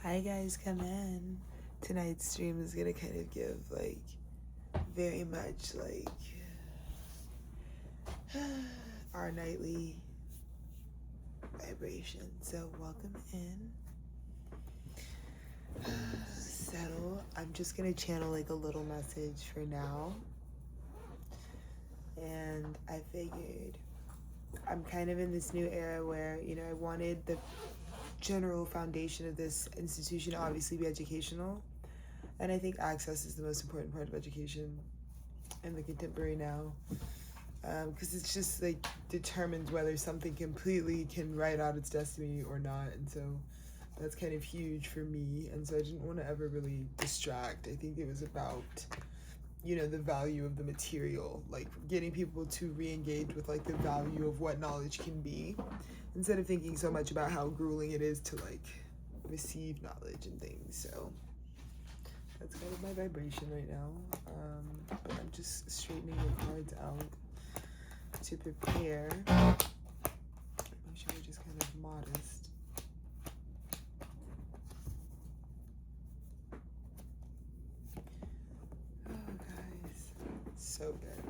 Hi guys, come in. Tonight's stream is gonna kind of give very much our nightly vibration. So welcome in. Settle. I'm just gonna channel a little message for now. And I figured I'm kind of in this new era where, I wanted the general foundation of this institution to obviously be educational. And I think access is the most important part of education in the contemporary now. Because it's just determines whether something completely can write out its destiny or not. And so that's kind of huge for me. And so I didn't want to ever really distract. I think it was about, the value of the material, getting people to re-engage with the value of what knowledge can be, instead of thinking so much about how grueling it is to receive knowledge and things. So that's kind of my vibration right now. But I'm just straightening the cards out to prepare. Make sure we're just kind of modest. Oh, guys, so good.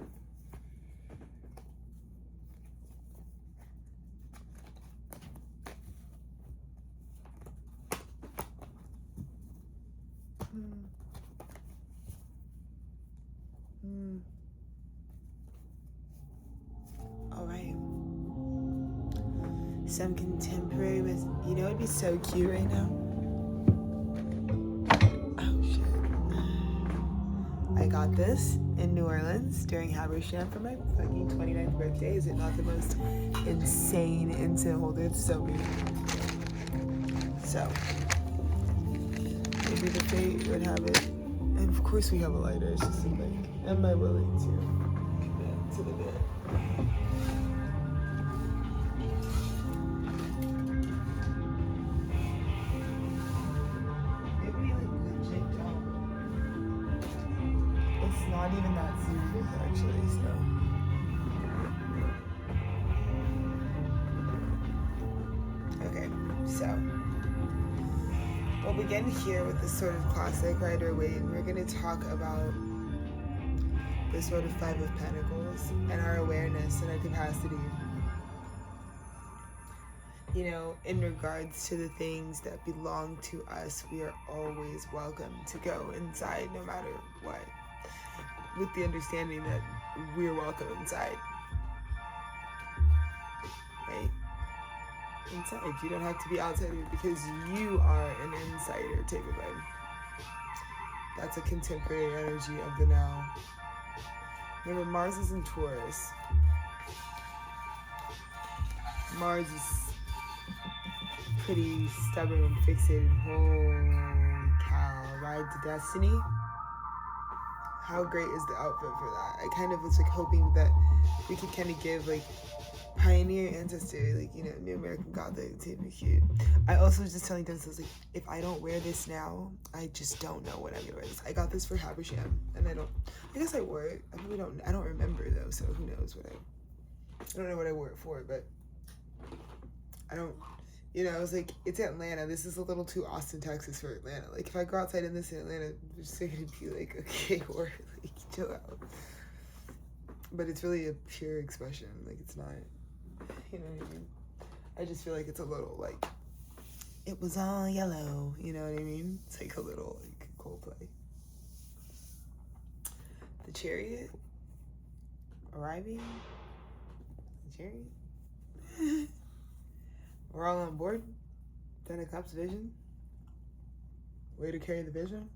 All right. Some contemporary with, it'd be so cute right now. Oh shit. I got this in New Orleans during Habersham for my fucking 29th birthday. Is it not the most insane instant holder? It's so weird. So maybe the fate would have it. And of course we have a lighter. It's just am I willing to commit to the bit? It's not even that serious actually, so. Okay, so we'll begin here with this sort of classic Rider Waite. We're going to talk about the sort of Five of Pentacles and our awareness and our capacity. In regards to the things that belong to us, we are always welcome to go inside no matter what, with the understanding that we're welcome inside, right? Inside. You don't have to be outsider because you are an insider type of vibe. That's a contemporary energy of the now. Remember, Mars is in Taurus. Mars is pretty stubborn and fixated. Holy cow. Ride to Destiny. How great is the outfit for that? I kind of was hoping that we could kind of give pioneer ancestor, New American Gothic to be cute. I also was just telling them, so if I don't wear this now, I just don't know when I'm gonna wear this. I got this for Habersham, and I guess I wore it. I don't remember though, so who knows I don't know what I wore it for, but I don't, I was it's Atlanta. This is a little too Austin, Texas for Atlanta. if I go outside in this in Atlanta, I'm just gonna be okay, or chill out. But it's really a pure expression. It's not, you know what I mean? I just feel it's a little it was all yellow, you know what I mean? It's a little Coldplay. The Chariot arriving. The Chariot. We're all on board. Ten of Cups vision. Way to carry the vision.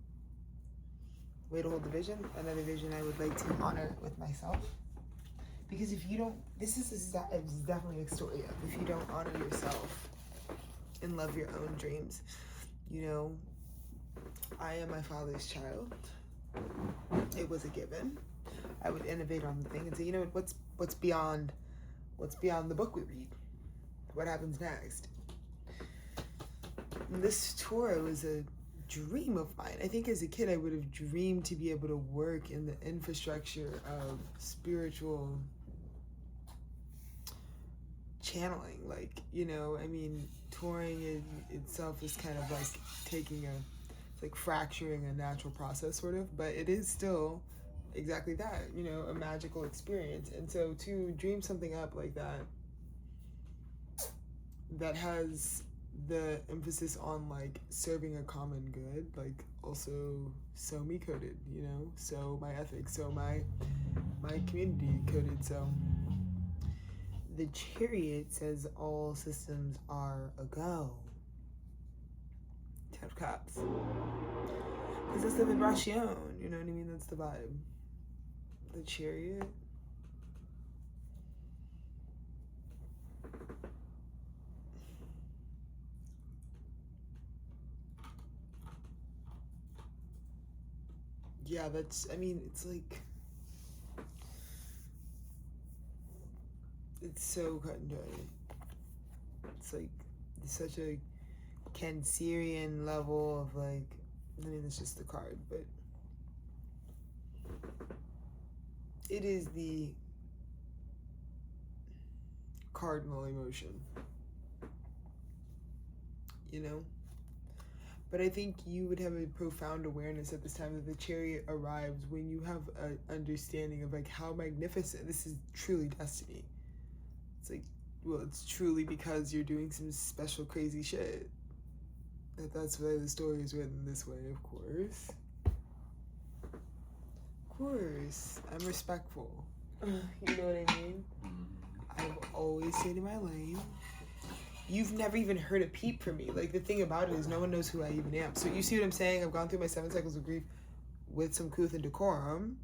Way to hold the vision. Another vision I would like to honor with myself. Because if you don't, this is definitely a story of if you don't honor yourself and love your own dreams. I am my father's child. It was a given. I would innovate on the thing and say, what's beyond the book we read? What happens next? And this tour was a dream of mine. I think as a kid I would have dreamed to be able to work in the infrastructure of spiritual channeling, touring in itself is kind of like it's like fracturing a natural process sort of, but it is still exactly that, you know, a magical experience. And so to dream something up like that has the emphasis on like serving a common good, like also so me coded, you know, so my ethics, so my community coded. So the Chariot says all systems are a go. Ten of Cups. Because that's the vibration, you know what I mean? That's the vibe. The Chariot. Yeah, that's, I mean, it's like, it's so cut and dry. It's like, it's such a Cancerian level of like, I mean, it's just the card, but it is the cardinal emotion, you know? But I think you would have a profound awareness at this time that the Chariot arrives when you have an understanding of like how magnificent this is. Truly destiny. It's like, well, it's truly because you're doing some special crazy shit. That's why the story is written this way, of course. Of course. I'm respectful. You know what I mean? I've always stayed in my lane. You've never even heard a peep from me. Like, the thing about it is no one knows who I even am. So you see what I'm saying? I've gone through my 7 cycles of grief with some couth and decorum.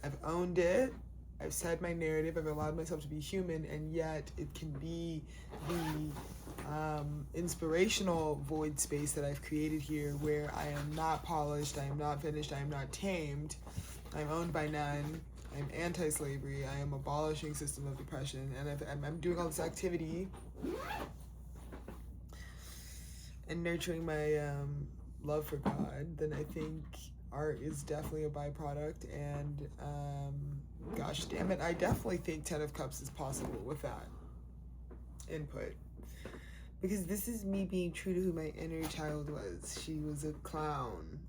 I've owned it. I've said my narrative. I've allowed myself to be human, and yet it can be the inspirational void space that I've created here where I am not polished, I am not finished, I am not tamed, I'm owned by none, I'm anti-slavery, I am abolishing system of oppression, and I'm doing all this activity and nurturing my love for God. Then I think art is definitely a byproduct, and gosh damn it, I definitely think 10 of Cups is possible with that input. Because this is me being true to who my inner child was. She was a clown.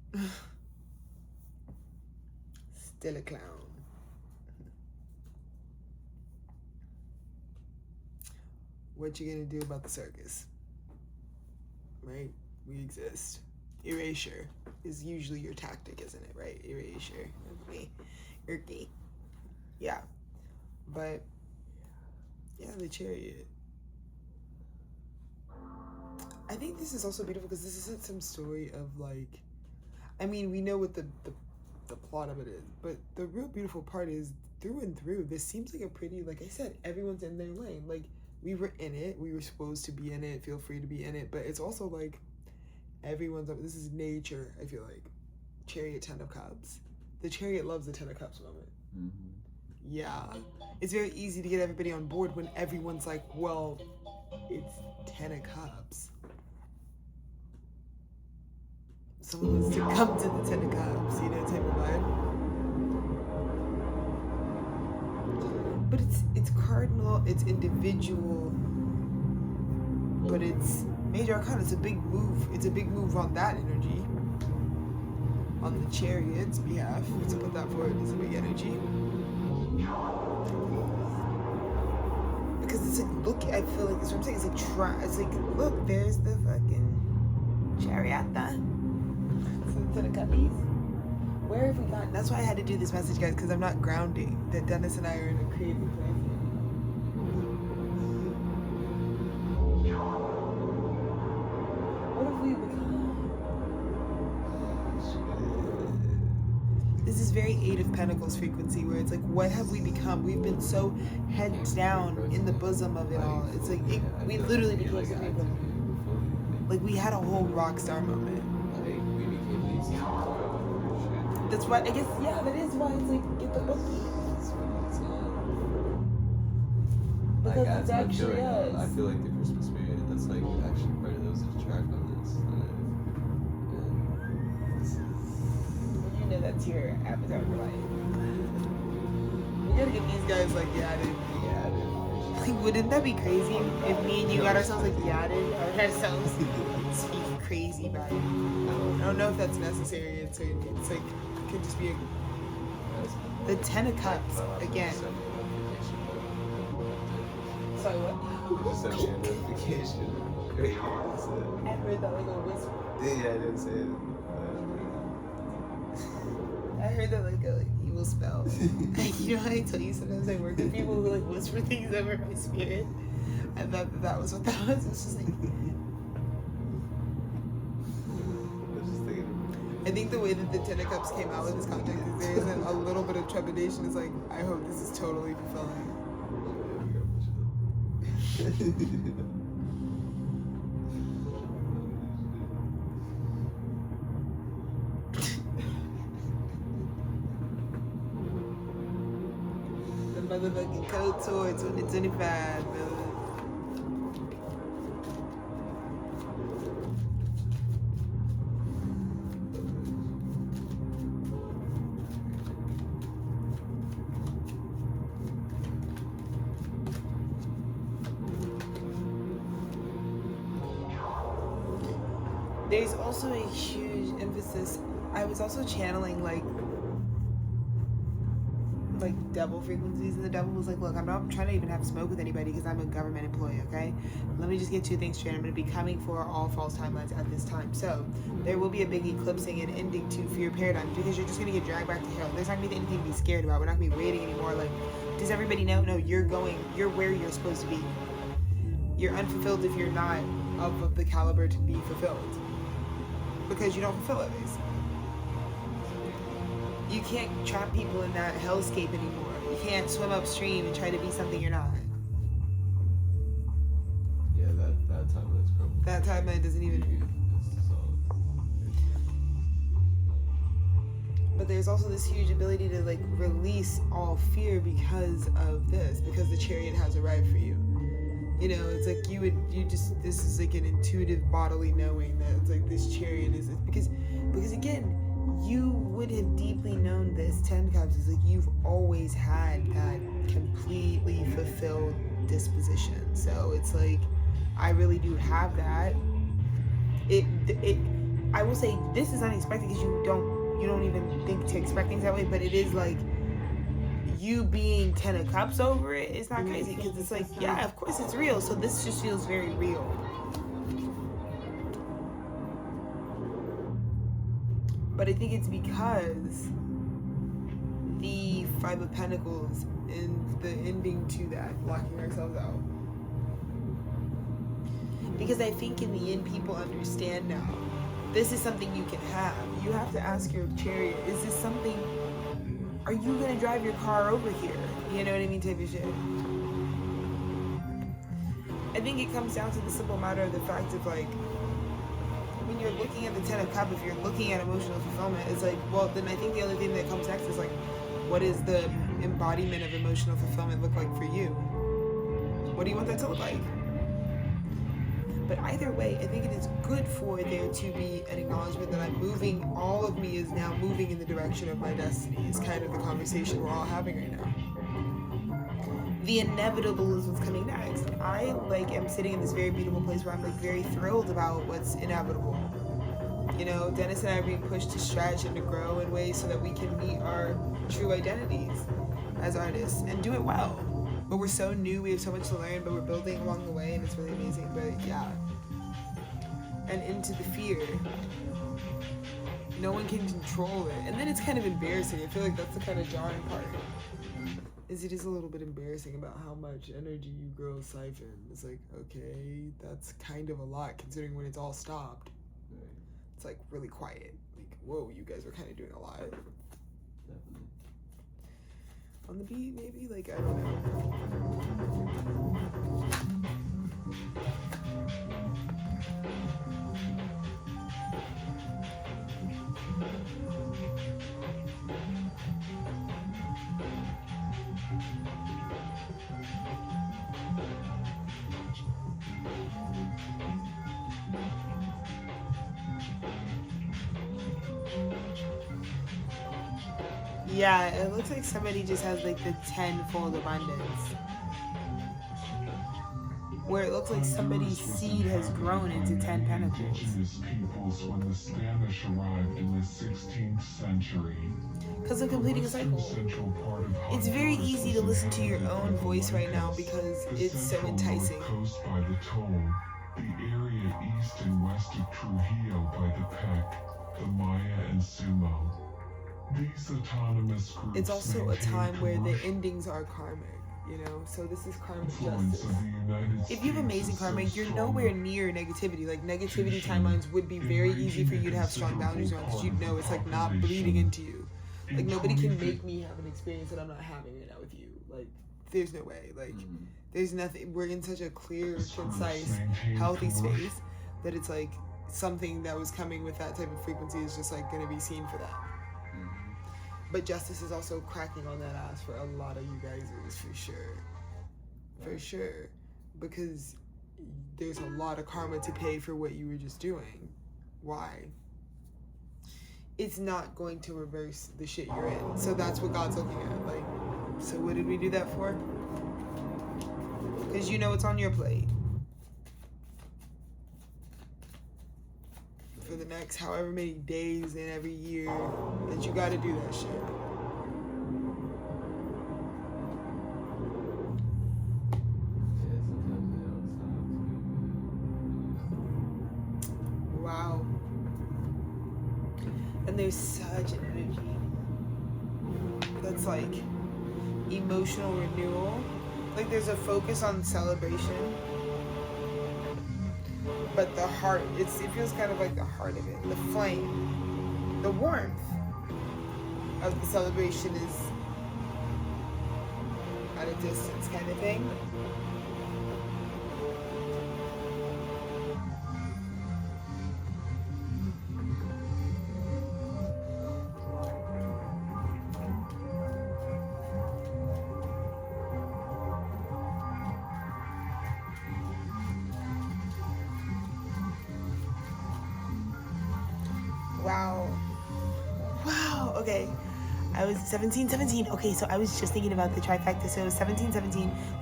Still a clown. What you gonna do about the circus? Right? We exist. Erasure is usually your tactic, isn't it? Right? Erasure. Okay. Irky. Yeah. But yeah, the Chariot. I think this is also beautiful because this isn't some story of like, I mean, we know what the plot of it is, but the real beautiful part is through and through, this seems like a pretty, like I said, everyone's in their lane. Like, we were in it, we were supposed to be in it, feel free to be in it, but it's also like everyone's up. This is nature, I feel like. Chariot, 10 of Cups. The Chariot loves the 10 of Cups moment. Mm-hmm. Yeah. It's very easy to get everybody on board when everyone's like, well, it's 10 of Cups. Someone wants to come to the 10 of Cups, you know, type of vibe. But it's cardinal, it's individual, but it's major arcana. It's a big move. It's a big move on that energy. On the Chariot's behalf, to put that forward is a big energy. Because it's like, look, I feel like that's what I'm saying. It's like, look, there's the fucking Chariot. To the cuppies. Where have we gotten? That's why I had to do this message, guys, because I'm not grounding. That Dennis and I are in a creative place. What have we become? This is very 8 of Pentacles frequency, where it's like, what have we become? We've been so heads down in the bosom of it all. It's like, we literally became some people. Like, we had a whole rock star moment. That's why, I guess, yeah, that is why it's like, get the bookie. Because like, it's actually us. I feel like the Christmas spirit, that's like actually part of those attract on this. You know that's your avatar for life. You gotta get these guys like, yeah, dude. Yeah, dude. Like, wouldn't that be crazy if me and you got ourselves like yadded or ourselves speak crazy about it? I don't know if that's necessary. It's like it could just be the Ten of Cups again. Sorry, what? You just sent me a notification. Great. I heard that like a whisper. Yeah, I didn't say it. I heard that like a evil spell. You know how I tell you sometimes I work with people who like whisper things over my spirit? I thought that was what that was. It's just like. I think the way that the Ten of Cups came out with this context is there is a little bit of trepidation. It's like, I hope this is totally fulfilling. The motherfucking code sword 2025, brother. There's also a huge emphasis. I was also channeling like devil frequencies, and the devil was like, look, I'm not trying to even have smoke with anybody because I'm a government employee, okay? Let me just get two things straight. I'm going to be coming for all false timelines at this time. So there will be a big eclipsing and ending to fear paradigms because you're just going to get dragged back to hell. There's not going to be anything to be scared about. We're not going to be waiting anymore. Like, does everybody know? No, you're where you're supposed to be. You're unfulfilled if you're not of the caliber to be fulfilled. Because you don't fulfill others. You can't trap people in that hellscape anymore. You can't swim upstream and try to be something you're not. Yeah, that timeline's probably. That timeline doesn't even. But there's also this huge ability to like release all fear because of this, because the chariot has arrived for you. You know, it's like this is like an intuitive bodily knowing that it's like this chariot is because again, you would have deeply known this 10 Cups is like you've always had that completely fulfilled disposition. So it's like I really do have that. I will say this is unexpected because you don't even think to expect things that way, but it is like you being 10 of Cups over it is not crazy because it's like, yeah, of course it's real. So this just feels very real. But I think it's because the Five of Pentacles and the ending to that, locking ourselves out. Because I think in the end people understand now. This is something you can have. You have to ask your chariot, is this something, are you going to drive your car over here? You know what I mean, type of shit. I think it comes down to the simple matter of the fact of like, when you're looking at the Ten of Cups, if you're looking at emotional fulfillment, it's like, well, then I think the other thing that comes next is like, what is the embodiment of emotional fulfillment look like for you? What do you want that to look like? But either way, I think it is good for there to be an acknowledgement that I'm moving, all of me is now moving in the direction of my destiny, is kind of the conversation we're all having right now. The inevitable is what's coming next. I am sitting in this very beautiful place where I'm very thrilled about what's inevitable. You know, Dennis and I are being pushed to stretch and to grow in ways so that we can meet our true identities as artists and do it well. But we're so new, we have so much to learn, but we're building along the way and it's really amazing. But yeah. And into the fear. No one can control it. And then it's kind of embarrassing. I feel like that's the kind of jarring part. It is a little bit embarrassing about how much energy you girls siphon. It's like, okay, that's kind of a lot considering when it's all stopped. It's like really quiet. Like, whoa, you guys are kind of doing a lot. Definitely. On the beat, maybe? Like, I don't know. Yeah, it looks like somebody just has like the tenfold abundance. where it looks like somebody's seed has grown into 10 pentacles. Indigenous peoples when the Spanish arrived in the 16th century. Because of completing a cycle. It's very easy to listen to your own voice right now because it's so enticing. Coast by the Toll, the area east and west of Trujillo by the Peck, the Maya and Sumo. These autonomous groups it's also a time where the endings are karmic, you know? So this is karmic justice. If you have amazing karma, you're nowhere near negativity. Like, negativity timelines would be very easy for you to have strong boundaries on because you'd know it's, like, not bleeding into you. Like, nobody can make me have an experience that I'm not having right now with you. Like, there's no way. Like, there's nothing. We're in such a clear, concise, healthy space that it's, like, something that was coming with that type of frequency is just, like, going to be seen for that. But justice is also cracking on that ass for a lot of you guys, for sure. For sure. Because there's a lot of karma to pay for what you were just doing. Why? It's not going to reverse the shit you're in. So that's what God's looking at. Like, so what did we do that for? Because you know it's on your plate. For the next however many days in every year that you gotta do that shit. Wow. And there's such an energy that's like emotional renewal. Like there's a focus on celebration. But the heart, it feels kind of like the heart of it, the flame, the warmth of the celebration is at a distance kind of thing. Wow. Okay. I was 17. Okay, so I was just thinking about the trifecta. So 17,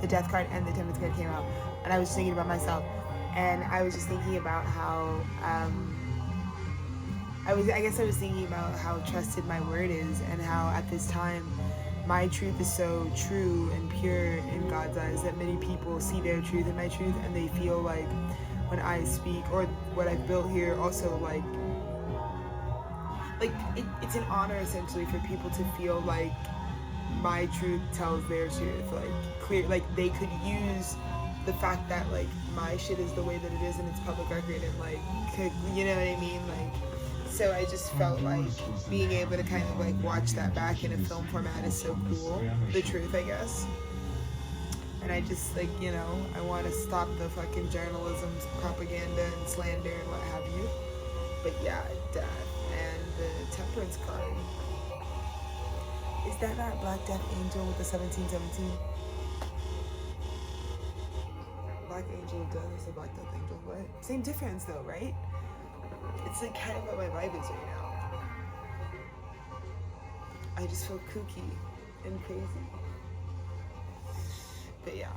the death card and the temperance card came out. And I was just thinking about myself. And I was just thinking about how, I was thinking about how trusted my word is and how at this time my truth is so true and pure in God's eyes that many people see their truth in my truth and they feel like when I speak or what I've built here also like it's an honor essentially for people to feel like my truth tells their truth, like clear, like they could use the fact that like my shit is the way that it is and it's public record and like could, you know what I mean, like so I just felt like being able to kind of like watch that back in a film format is so cool, the truth I guess. And I just like, you know, I want to stop the fucking journalism, propaganda and slander and what have you. But yeah, death and the temperance card. Is that not Black Death Angel with the 1717? Black Angel of Death is a Black Death Angel, what? Same difference though, right? It's like kind of what my vibe is right now. I just feel kooky and crazy. But yeah.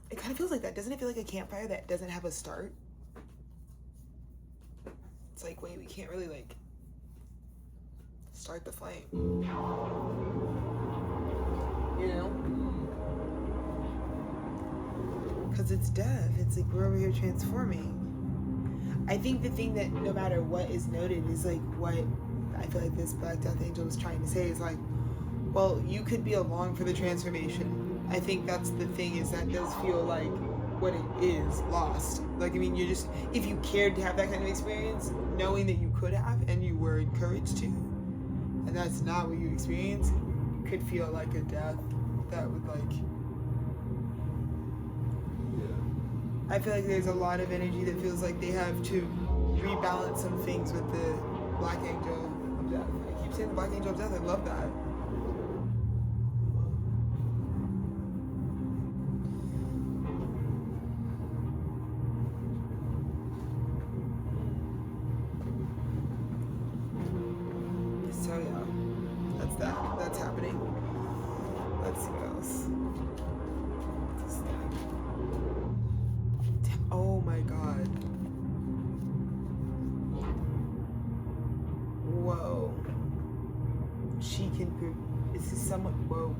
It kind of feels like that. Doesn't it feel like a campfire that doesn't have a start? It's like, wait, we can't really like start the flame. You know? Because it's death. It's like we're over here transforming. I think the thing that no matter what is noted is like what I feel like this Black Death Angel was trying to say is like, well, you could be along for the transformation. I think that's the thing is that does feel like what it is lost. Like, I mean, you're just, if you cared to have that kind of experience, knowing that you could have and you were encouraged to, and that's not what you experienced, could feel like a death that would like, I feel like there's a lot of energy that feels like they have to rebalance some things with the Black Angel of Death. I keep saying the Black Angel of Death, I love that. So yeah, that's happening. Let's see what else. she can. This is someone. Whoa.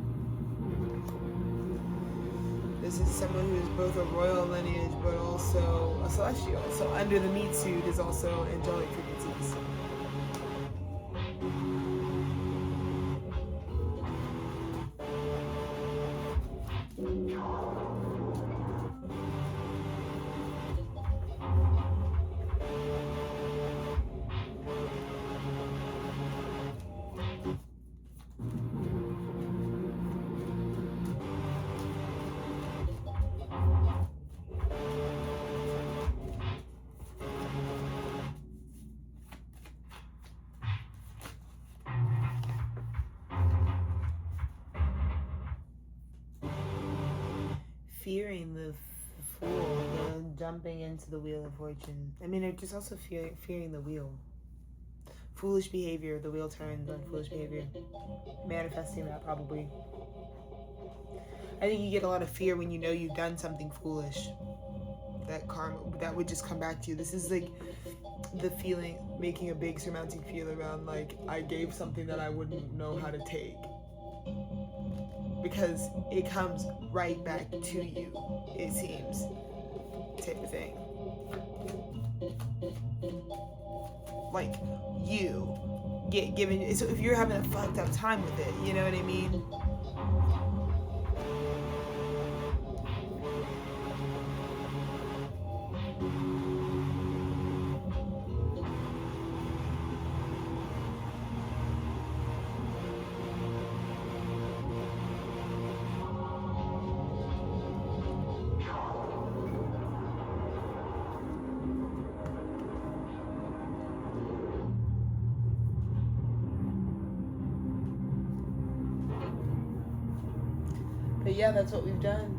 This is someone who is both a royal lineage, but also a celestial. So under the meat suit is also angelic frequencies. Fearing the fool, the jumping into the wheel of fortune. I mean, just also fearing the wheel. Foolish behavior, the wheel turns on foolish behavior. Manifesting that, probably. I think you get a lot of fear when you know you've done something foolish. That karma, that would just come back to you. This is like the feeling, making a big surmounting feel around like, I gave something that I wouldn't know how to take. Because it comes right back to you, it seems, type of thing. Like, you get given, so if you're having a fucked up time with it, you know what I mean? But yeah, that's what we've done.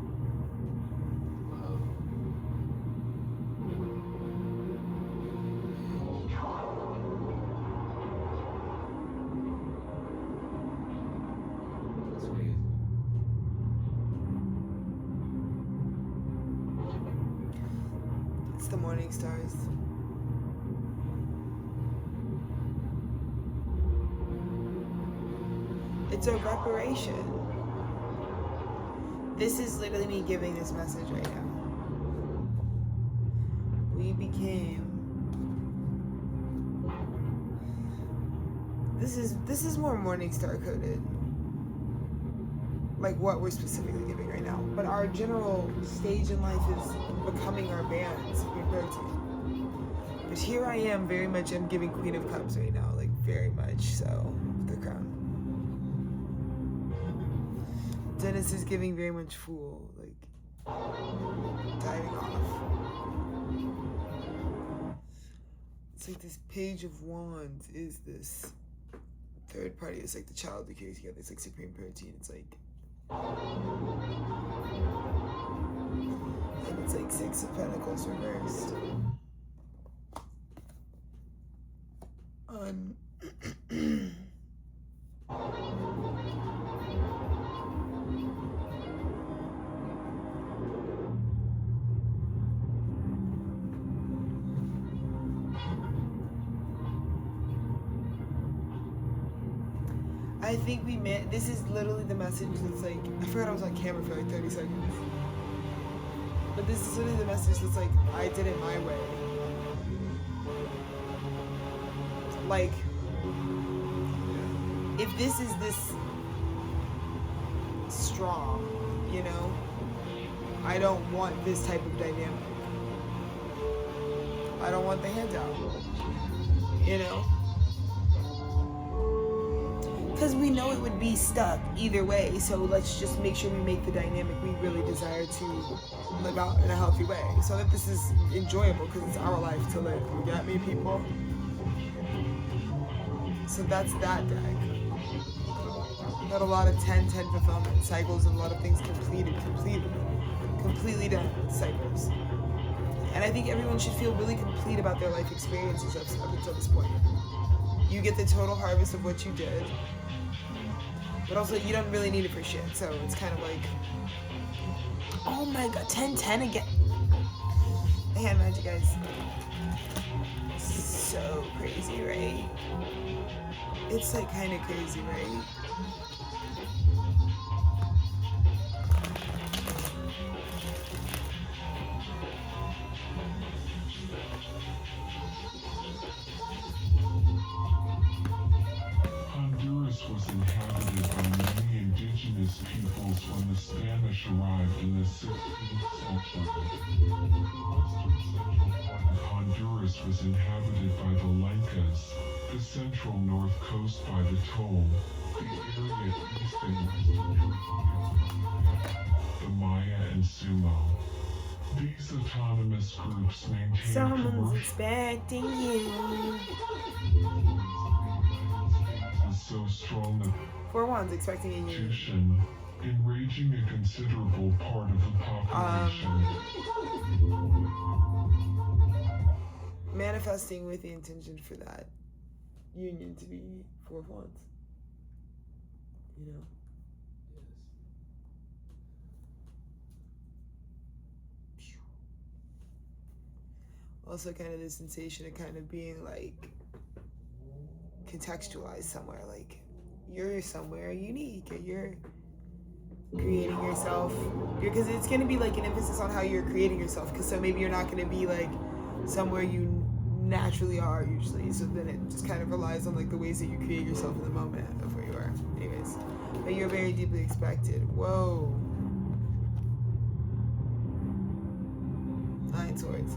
That's crazy. It's the morning stars. It's a reparation. This is literally me giving this message right now. We became. This is more Morningstar coded. Like what we're specifically giving right now. But our general stage in life is becoming our bands, But here I am, very much, I'm giving Queen of Cups right now, like very much so, the crown. Dennis is giving very much Fool, like diving off. It's like this Page of Wands is this third party. It's like the child that carries together. It's like Supreme Protein. It's like, and it's like Six of Pentacles reversed. I think we meant, this is literally the message that's like, I forgot I was on camera for like 30 seconds. But this is literally the message that's like, I did it my way. Like, if this is this strong, you know, I don't want this type of dynamic. I don't want the handout, you know? Because we know it would be stuck either way, so let's just make sure we make the dynamic we really desire to live out in a healthy way, so that this is enjoyable, because it's our life to live. You got me, people? So that's that deck. Got a lot of 10-10 fulfillment cycles and a lot of things completely done cycles. And I think everyone should feel really complete about their life experiences up until this point. You get the total harvest of what you did, but also you don't really need it for shit, so it's kind of like, oh my god, 10-10 again. The hand magic, guys. So crazy, right? It's like kind of crazy, right? Honduras was inhabited by many indigenous peoples when the Spanish arrived in the 16th century. The western central part of Honduras was inhabited by the Lencas, the central north coast by the Tol, the area east and western Trujillo, the Maya and Sumo. These autonomous groups maintained Someone's commercial expecting you. is so strong that For one's expecting you. institution, enraging a considerable part of the population. Manifesting with the intention for that union to be four of wands. You know? Also kind of the sensation of kind of being like contextualized somewhere, like you're somewhere unique and you're creating yourself, because it's going to be like an emphasis on how you're creating yourself, because so maybe you're not going to be like somewhere you naturally are usually, so then it just kind of relies on like the ways that you create yourself in the moment of where you are. Anyways, but you're very deeply expected. Whoa. 9 swords.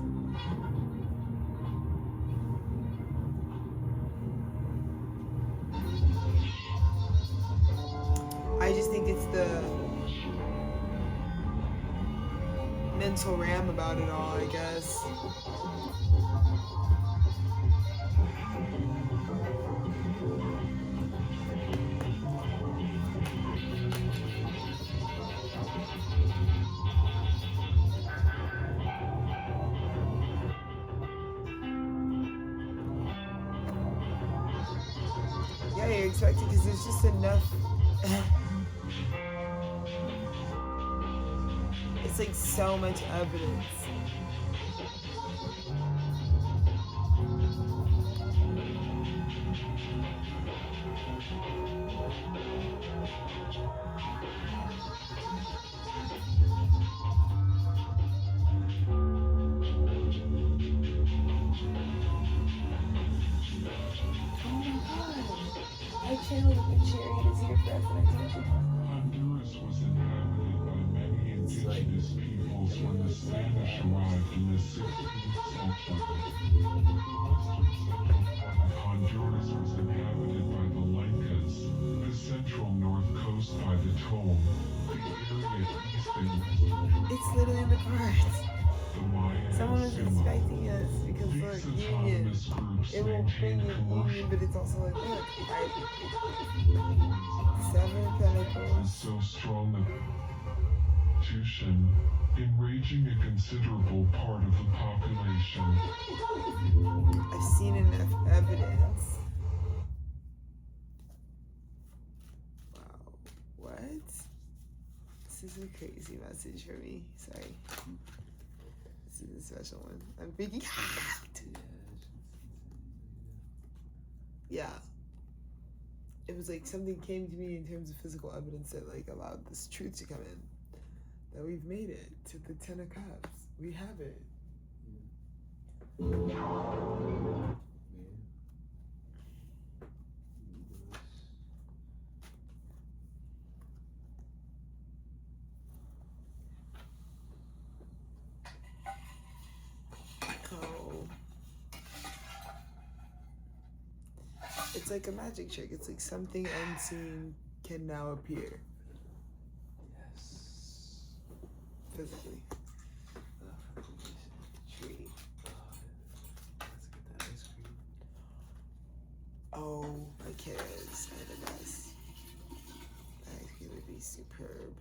I just think it's the mental RAM about it all, I guess. Yeah, you're expecting, because there's just enough. It's like so much evidence. I channeled the chariot is here for us, and I told you. Honduras was inhabited by many indigenous peoples when the Spanish arrived in the 16th century. The western central part of Honduras was inhabited by the Lencas, the central north coast by the Tol, the area east and western Trujillo, It's literally in the cards. the Maya Someone and was Sumo. expecting us, because These look, union. autonomous groups It will bring maintained you union, commercial but it's also like, look, right? is 7 Pentacles. so strong that institution, enraging a considerable part of the population. I've seen enough evidence. Wow, what? This is a crazy message for me. Sorry. This is a special one. I'm freaking out. Yeah. It was like something came to me in terms of physical evidence that like allowed this truth to come in. That we've made it to the 10 of Cups. We have it. Oh. It's like a magic trick. It's like something unseen can now appear. Yes. Physically. Tree. Let's get that ice cream. Oh, my kids are the best. That ice cream would be superb.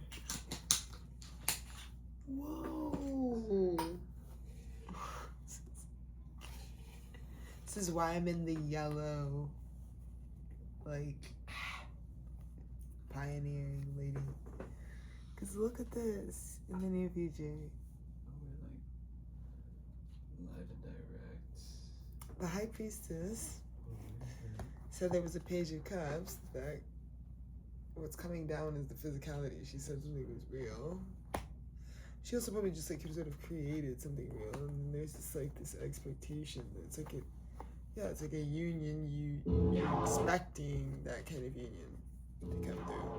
Whoa. This is why I'm in the yellow. Like, pioneering lady. Because look at this in the near future. Oh, we're like live and direct. The high priestess said there was a page of cups that what's coming down is the physicality. She said something was real. She also probably just like sort of created something real, and there's just like this expectation. It's like it's like a union. You're expecting that kind of union to come through.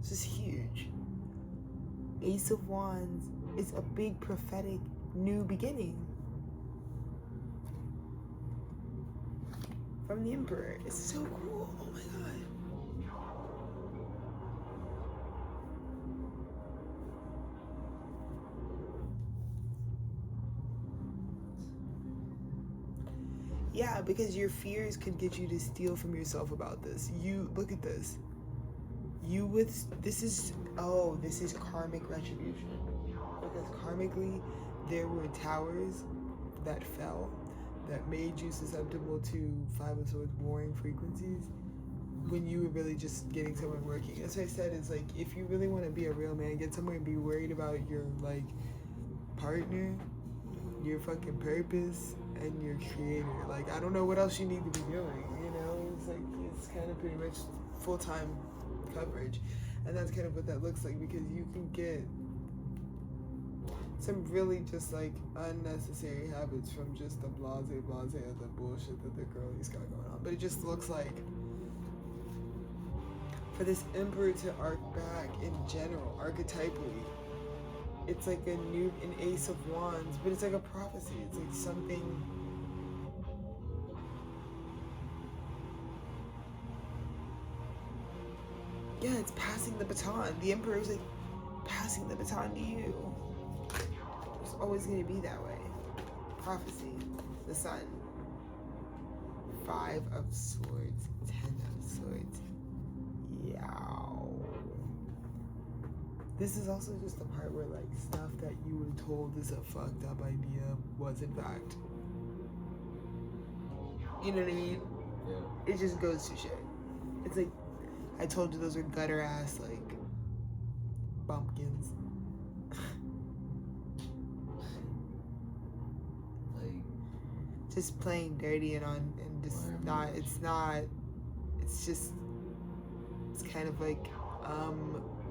This is huge. Ace of Wands is a big prophetic new beginning. From the Emperor. It's so cool. Oh my god. Yeah, because your fears could get you to steal from yourself about this. You look at this. This is karmic retribution. Because karmically there were towers that fell that made you susceptible to Five of Swords warring frequencies when you were really just getting someone working. That's what I said, is like, if you really want to be a real man, get somewhere and be worried about your like partner, your fucking purpose, and your creator. Like, I don't know what else you need to be doing, you know? It's like, it's kind of pretty much full-time coverage. And that's kind of what that looks like, because you can get some really just like unnecessary habits from just the blase of the bullshit that the girlie's got going on. But it just looks like for this Emperor to arc back in general, archetypally, it's like an Ace of Wands, but it's like a prophecy. It's like something. Yeah, it's passing the baton. The Emperor is like passing the baton to you. It's always going to be that way. Prophecy. The Sun. 5 of Swords. 10 of Swords. Yow. This is also just the part where like stuff that you were told is a fucked up idea was in fact. You know what I mean? Yeah. It just goes to shit. It's like, I told you those are gutter ass like bumpkins. Like, just playing dirty and just not. It's just. It's kind of like,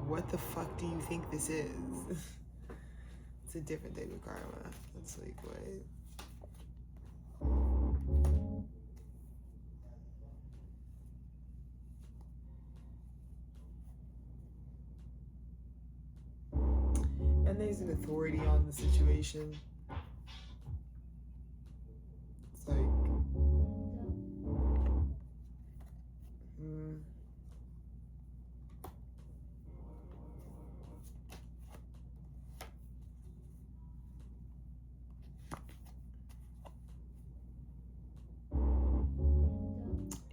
what the fuck do you think this is? It's a different type of karma. It's like, what? And there's an authority on the situation. It's like,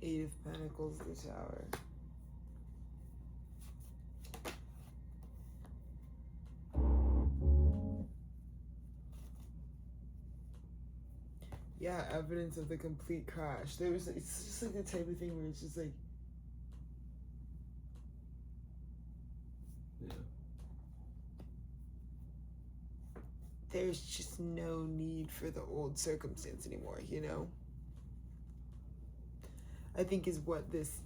Eight of Pentacles, the Tower. Yeah, evidence of the complete crash. It's just like the type of thing where it's just like, yeah. There's just no need for the old circumstance anymore, you know? I think is what this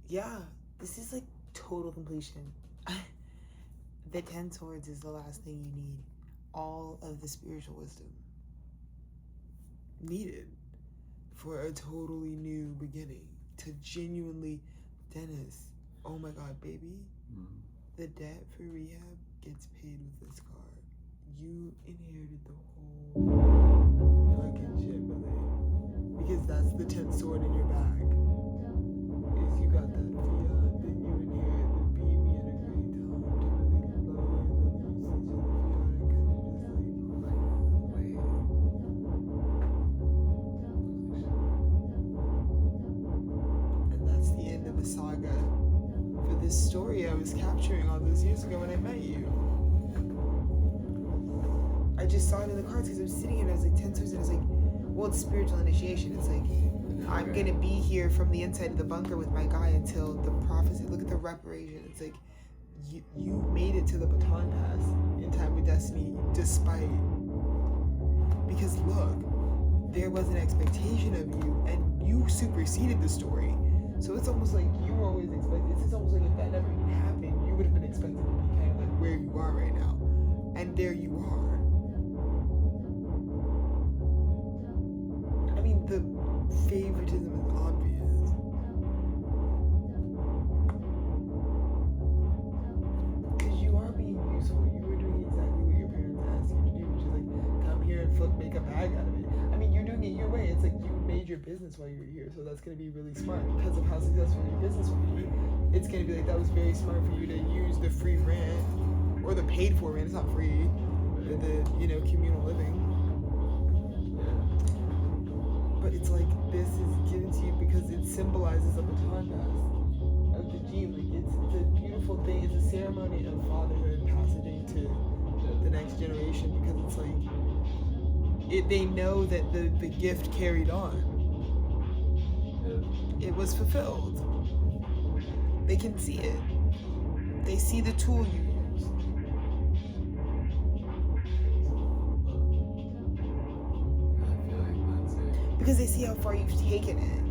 yeah, this is like total completion. The 10 swords is the last thing you need. All of the spiritual wisdom needed for a totally new beginning. To genuinely, Dennis, oh my God, baby, the debt for rehab gets paid with this car. You inherited the whole fucking shit, brother. Because that's the 10th sword in your bag. You got that Fiat, then you inherit the BB, story I was capturing all those years ago when I met you. I just saw it in the cards because I was sitting here and I was like 10 swords and it's like, well, it's spiritual initiation. It's like, I'm gonna be here from the inside of the bunker with my guy until the prophecy. Look at the reparation. It's like, you made it to the baton pass in time with destiny despite, because look, there was an expectation of you and you superseded the story. So it's almost like you were always expected. It's almost like if that never even happened, you would have been expected to be kind of like where you are right now. And there you are. I mean, the favoritism is obvious. Because you are being useful. You were doing exactly what your parents asked you to do, which is like, come here and make a bag out of it. I mean, you're doing it your way. It's like you made your business while you were here, so that's going to be really smart. Because of how successful your business will be, it's going to be like, that was very smart for you to use the free rent, or the paid for rent, it's not free, the communal living. But it's like, this is given to you because it symbolizes a baton pass of the gene. Like, it's a beautiful thing. It's a ceremony of fatherhood passaging to the next generation, because it's like, they know that the gift carried on. It was fulfilled. They can see it. They see the tool you use. I feel like that's it. Because they see how far you've taken it.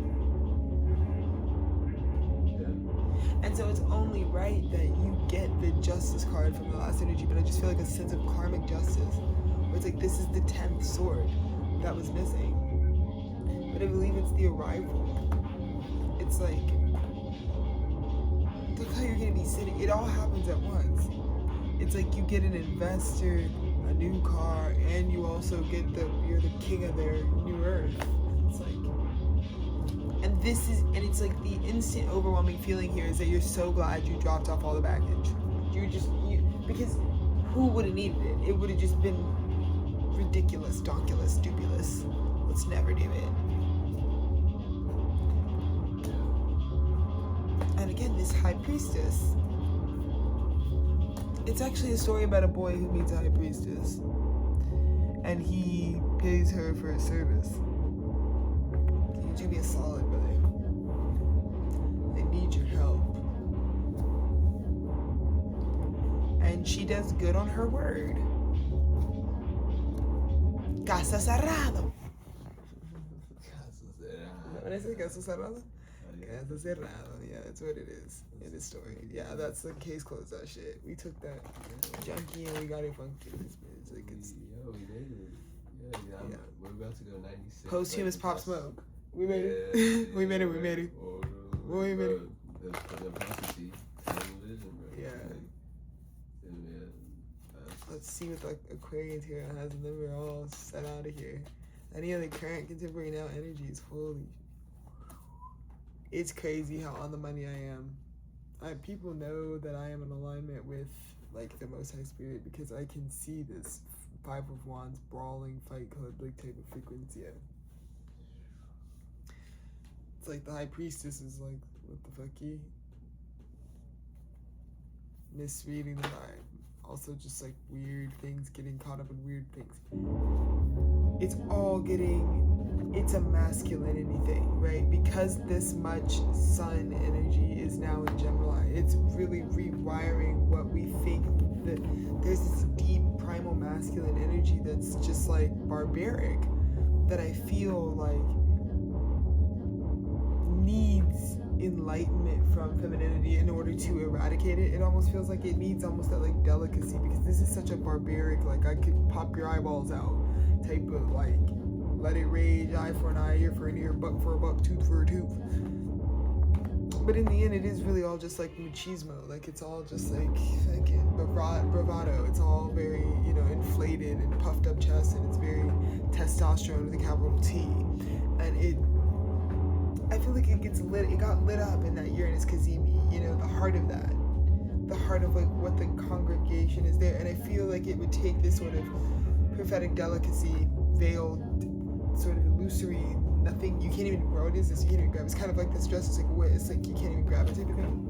And so it's only right that you get the justice card from the last energy, but I just feel like a sense of karmic justice. Where it's like, this is the 10th sword that was missing. But I believe it's the arrival. It's like, look how you're gonna be sitting. It all happens at once. It's like you get an investor, a new car, and you also get you're the king of their new earth. It's like, and it's like the instant overwhelming feeling here is that you're so glad you dropped off all the baggage. Because who would have needed it? It would have just been ridiculous, donkulous, dubulous. Let's never do it. And again, this high priestess. It's actually a story about a boy who meets a high priestess. And he pays her for a service. Can you do me a solid, brother? I need your help. And she does good on her word. Casa cerrado. Is that what I say? Casa cerrado? Casa cerrado. Yeah, that's what it is in this story. Yeah, that's the case closed out shit. We took that junkie and we got it funky. It's like, it's... Yo, we made it. Yeah. We're about to go 96. Posthumous Pop Smoke. We made it. We made it. We made it. We made it. The prophecy. Vision, bro. Yeah. That's Let's see what the Aquarian here has, and then we're all set out of here. Any other current contemporary now energies, holy. It's crazy how on the money I am. People know that I am in alignment with like the Most High Spirit because I can see this Five of Wands brawling Fight Club like type of frequency. It's like the High Priestess is like, what the fucky? Misreading the vibe. Also just like weird things, getting caught up in weird things. It's all it's a masculinity thing, right? Because this much sun energy is now in Gemini, it's really rewiring what we think. That there's this deep primal masculine energy that's just like barbaric, that I feel like needs enlightenment from femininity in order to eradicate it. It almost feels like it needs almost that like delicacy, because this is such a barbaric, like I could pop your eyeballs out type of like, let it rage, eye for an eye, ear for an ear, buck for a buck, tooth for a tooth. But in the end, it is really all just like machismo. Like it's all just like fucking bravado. It's all very, inflated and puffed up chest, and it's very testosterone with a capital T. And I feel like it got lit up in that Uranus Kazemi, the heart of that. The heart of like what the congregation is there. And I feel like it would take this sort of prophetic delicacy, veiled, sort of illusory, nothing, you can't even, bro, what is this? You can't even grab. It's kind of like this dress, it's like, what? It's like you can't even grab it type of thing.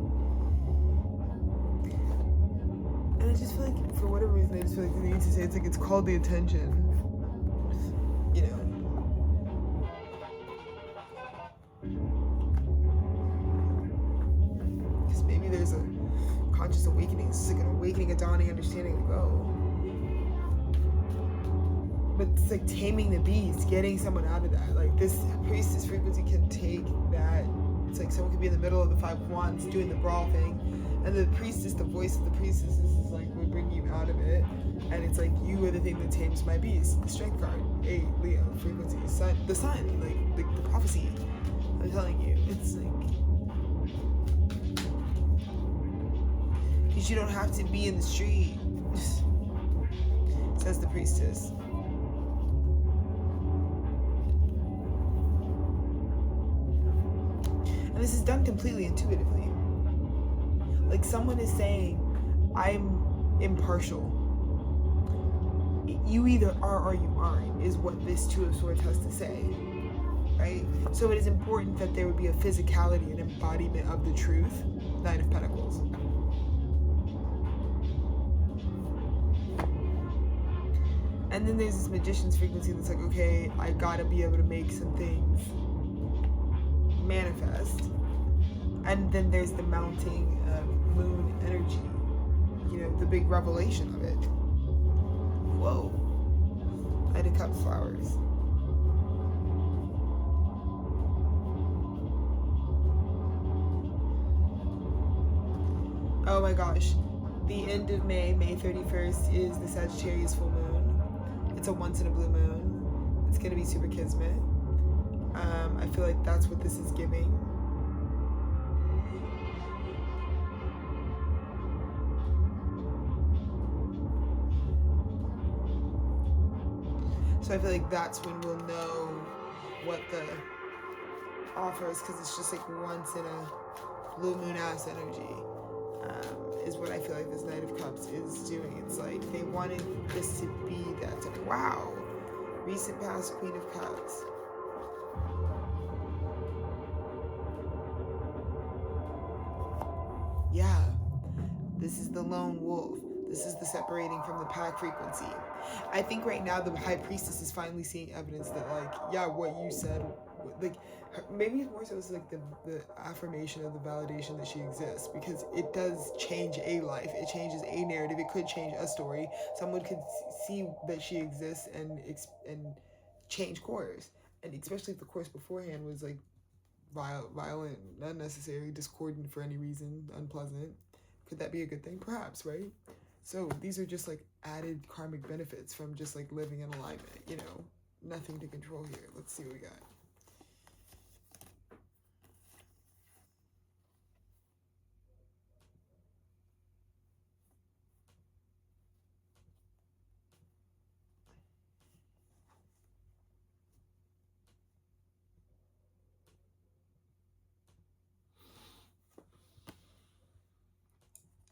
just feel like, for whatever reason, I just feel like they need to say it's like it's called the attention. You know. Because maybe there's a conscious awakening. It's like an awakening, a dawning understanding, like, oh. But it's like taming the beast, getting someone out of that. Like this priestess frequency can take that. It's like someone could be in the middle of the 5 of Wands doing the brawl thing, and the priestess, the voice of the priestess is like would bring you out of it. And it's like you are the thing that tames my beast. The strength card, a Leo frequency, sun, the sun, like the prophecy. I'm telling you, it's like because you don't have to be in the street, says the priestess. And this is done completely intuitively. Like someone is saying, I'm impartial. You either are or you aren't, is what this Two of Swords has to say, right? So it is important that there would be a physicality, an embodiment of the truth. Nine of Pentacles. And then there's this Magician's frequency that's like, okay, I gotta be able to make some things manifest. And then there's the mounting moon energy, you know, the big revelation of it. Whoa. Knight of Cups flowers. Oh my gosh, the end of May 31st, is the Sagittarius full moon. It's a once in a blue moon. It's gonna be super kismet. I feel like that's what this is giving. So I feel like that's when we'll know what the offer is, because it's just like once in a blue moon ass energy, is what I feel like this Knight of Cups is doing. It's like they wanted this to be that type. Wow. Recent past Queen of Cups. Yeah, this is the lone wolf. This is the separating from the pack frequency. I think right now the High Priestess is finally seeing evidence that, like, yeah, what you said, like, maybe more so it's like the affirmation of the validation that she exists, because it does change a life. It changes a narrative. It could change a story. Someone could see that she exists and change course. And especially if the course beforehand was like violent, unnecessary, discordant for any reason, unpleasant. Could that be a good thing? Perhaps, right? So these are just like added karmic benefits from just like living in alignment, you know, nothing to control here. Let's see what we got.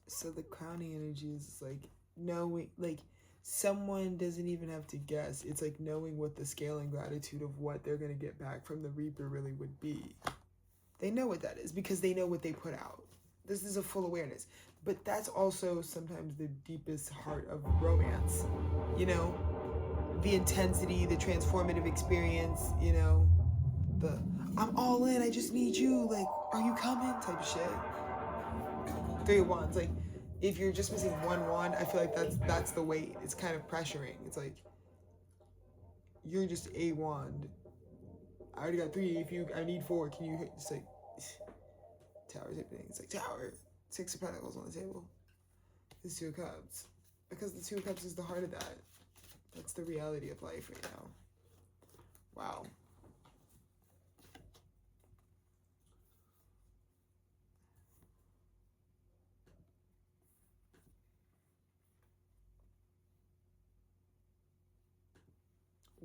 So the crowning energy is like knowing, like someone doesn't even have to guess. It's like knowing what the scale and gratitude of what they're going to get back from the Reaper really would be. They know what that is because they know what they put out. This is a full awareness. But that's also sometimes the deepest heart of romance, you know? The intensity, the transformative experience, you know? The, I'm all in, I just need you, like, are you coming type of shit. 3 of Wands, like, if you're just missing 1 wand, I feel like that's the weight. It's kind of pressuring. It's like, you're just a wand. I already got 3. I need 4. Can you hit? It's like, Tower's happening. It's like, Tower. 6 of Pentacles on the table. This 2 of Cups. Because the 2 of Cups is the heart of that. That's the reality of life right now. Wow.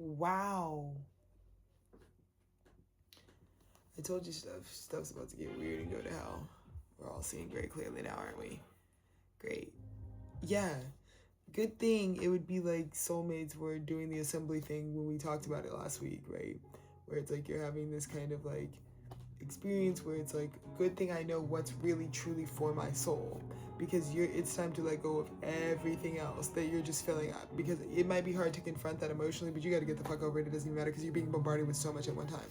Wow. I told you stuff's about to get weird and go to hell. We're all seeing very clearly now, aren't we? Great. Yeah. Good thing it would be like soulmates were doing the assembly thing when we talked about it last week, right? Where it's like you're having this kind of like experience where it's like, good thing I know what's really truly for my soul. because it's time to let go of everything else that you're just filling up, because it might be hard to confront that emotionally, but you got to get the fuck over it. It doesn't even matter because you're being bombarded with so much at one time.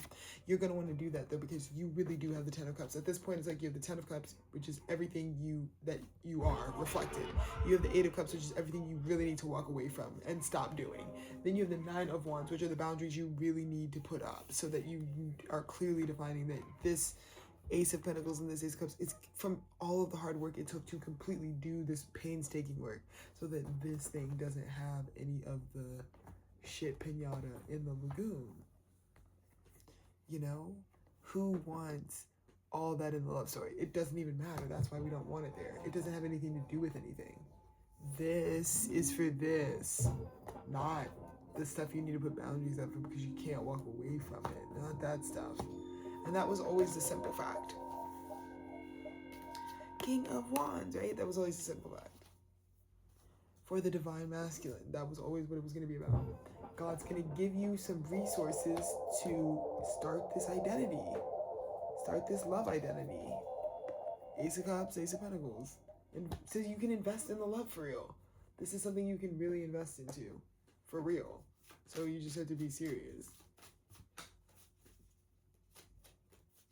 You're going to want to do that though, because you really do have the 10 of cups. At this point, it's like you have the 10 of cups, which is everything that you are reflected. You have the 8 of cups, which is everything you really need to walk away from and stop doing. Then you have the 9 of wands, which are the boundaries you really need to put up, so that you are clearly defining that this Ace of Pentacles and this Ace of Cups, it's from all of the hard work it took to completely do this painstaking work, so that this thing doesn't have any of the shit pinata in the lagoon. You know? Who wants all that in the love story? It doesn't even matter. That's why we don't want it there. It doesn't have anything to do with anything. This is for this, not the stuff you need to put boundaries up for because you can't walk away from it. Not that stuff. And that was always the simple fact. King of Wands, right? That was always the simple fact. For the divine masculine, that was always what it was going to be about. God's going to give you some resources to start this identity. Start this love identity. Ace of Cups, Ace of Pentacles. And so you can invest in the love for real. This is something you can really invest into. For real. So you just have to be serious.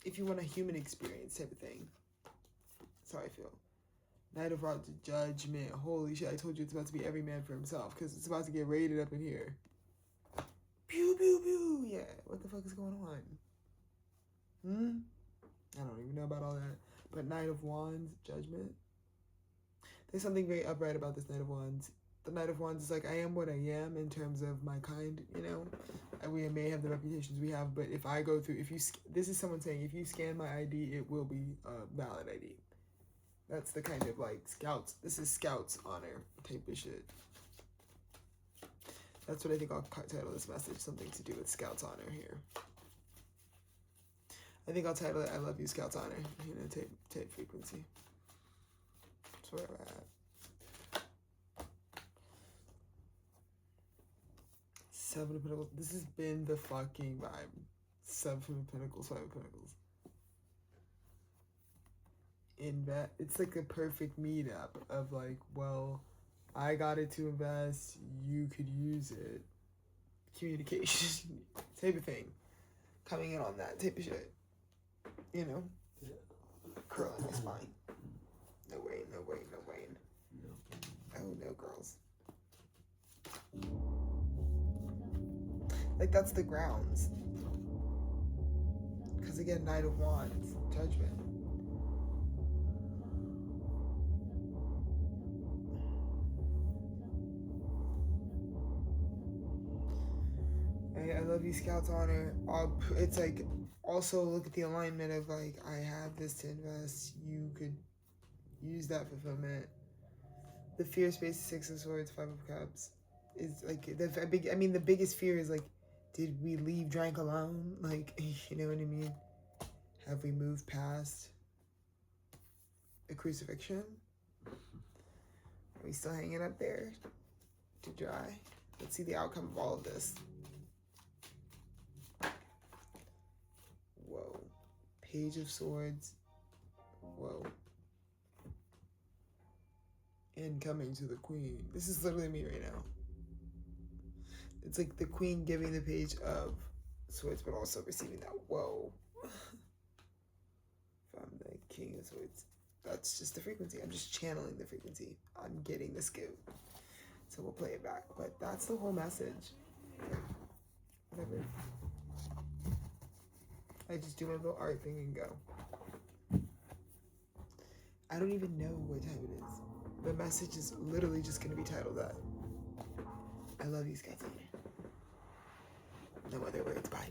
If you want a human experience type of thing. That's how I feel. Knight of Rods, Judgment. Holy shit, I told you it's about to be every man for himself, because it's about to get raided up in here. Pew, pew, pew. Yeah, what the fuck is going on? I don't even know about all that. But Knight of Wands, Judgment. There's something very upright about this Knight of Wands. The Knight of Wands is like, I am what I am in terms of my kind, you know? And we may have the reputations we have, but if I go through, this is someone saying, if you scan my ID, it will be a valid ID. That's the kind of like scouts, this is scouts honor type of shit. That's what I think I'll title this message, something to do with scouts honor here. I think I'll title it, I love you, scouts honor, you know, tape frequency. That's where we're at. 7 of Pentacles. This has been the fucking vibe. 7 of Pentacles, 5 of Pentacles. It's like a perfect meetup of like, well, I got it to invest, you could use it. Communication type of thing. Coming in on that type of shit. You know? Yeah. Curling my spine. No way, no way, no way. Oh no, girls. Like, that's the grounds. Because again, Knight of Wands, Judgment. I love you, Scouts Honor. It's like, also look at the alignment of like, I have this to invest. You could use that fulfillment. The fear space, 6 of Swords, 5 of Cups. Is like, the biggest fear is like, did we leave Drank alone? Like, you know what I mean? Have we moved past a crucifixion? Are we still hanging up there to dry? Let's see the outcome of all of this. Whoa. Page of Swords. Whoa. And coming to the Queen. This is literally me right now. It's like the Queen giving the Page of Swords, but also receiving that whoa from the King of Swords. That's just the frequency. I'm just channeling the frequency. I'm getting the scoop. So we'll play it back. But that's the whole message. Whatever. I just do my little art thing and go. I don't even know what time it is. The message is literally just going to be titled that. I love you, Scout. No other words. Bye.